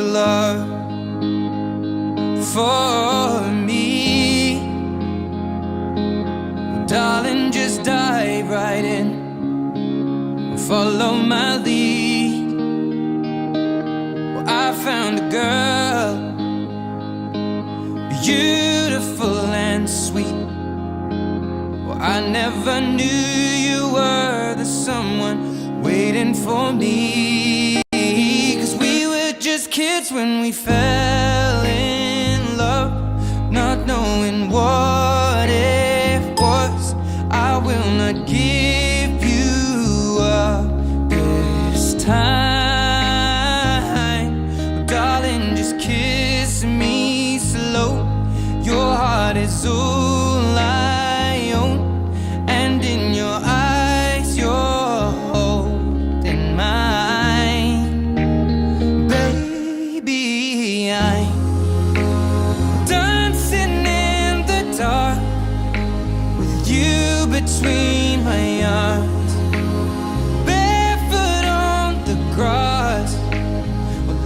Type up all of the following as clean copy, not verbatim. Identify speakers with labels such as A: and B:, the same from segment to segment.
A: a love for me. Well, darling, just dive right in, follow my lead. Well, I found a girl, beautiful and sweet. Well, I never knew you were the someone waiting for me. 'Cause we were just kids when we fell in love, not knowing what it was. I will not give you up this time. Darling, just kiss me slow. Your heart is all I own, and in your eyes you're holding mine. Baby, I'm dancing in the dark with you between my arms, barefoot on the grass,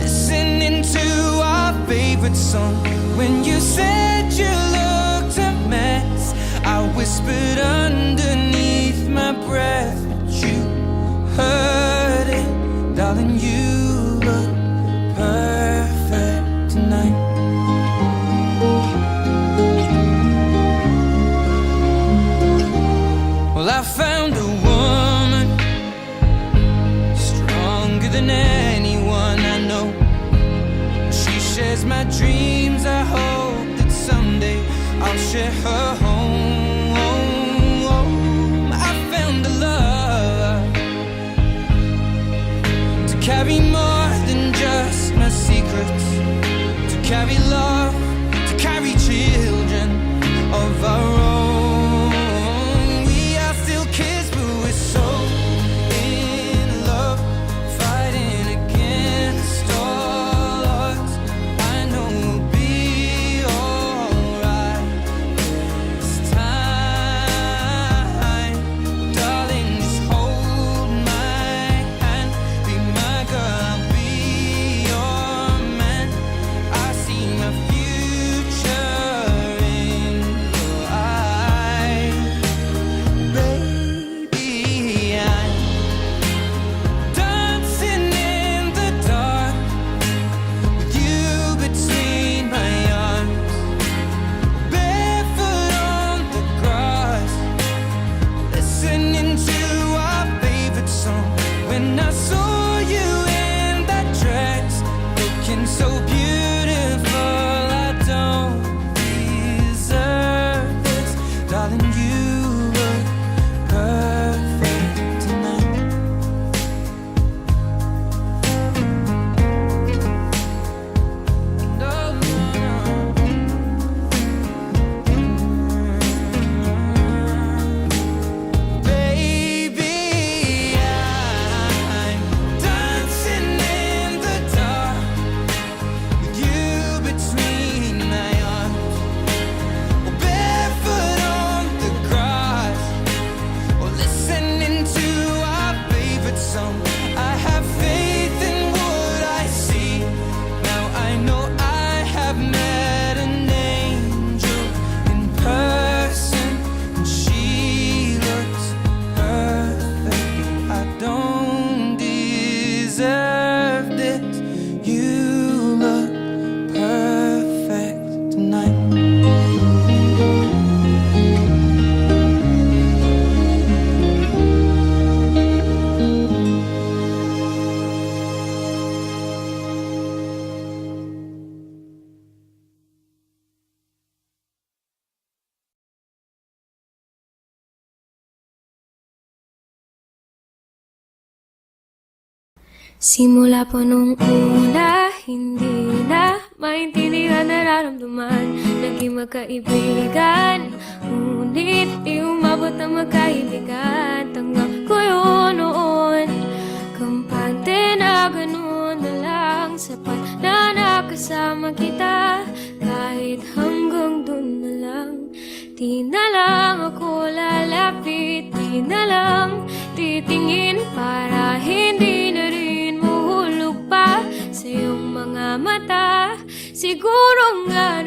A: listening to our favorite song. When you said you looked a mess, I whispered underneath my breath, but you heard it. Darling, you look perfect tonight. Well, I found a woman stronger than anyone I know. She shares my dreams. I hope that someday I'll share her home. I found a love to carry more than just my secrets, to carry love, to carry children of our own. We are still kids, but we're so in love, fighting against all odds. I know we'll be alright this time. Darling, just hold my hand, be my girl, I'll be your man. I see my future in your eyes. Baby, I'm dancing in the dark with you between my arms, barefoot on the grass, listening to our favorite song. When I saw you in that dress, looking so beautiful, I don't deserve this. Darling, you look perfect tonight. No, no, baby, I'm dancing in the dark with you between my arms, barefoot on the grass, or listening to our favorite song. I have faith in what I see. Now I know I have met an angel in person, and she looks perfect. I don't deserve this. You look perfect tonight.
B: Simula po nung una, hindi na maintindihan nararamdaman. Naging magkaibigan, ngunit di umabot na magkaibigan. Tanggap ko yun noon, kampante na ganun na lang. Sapat na nakasama kita, kahit hanggang dun na lang. Di na lang ako lalapit, di na lang titingin para hindi na rin mahulog pa sa iyong mga mga mata. Siguro nga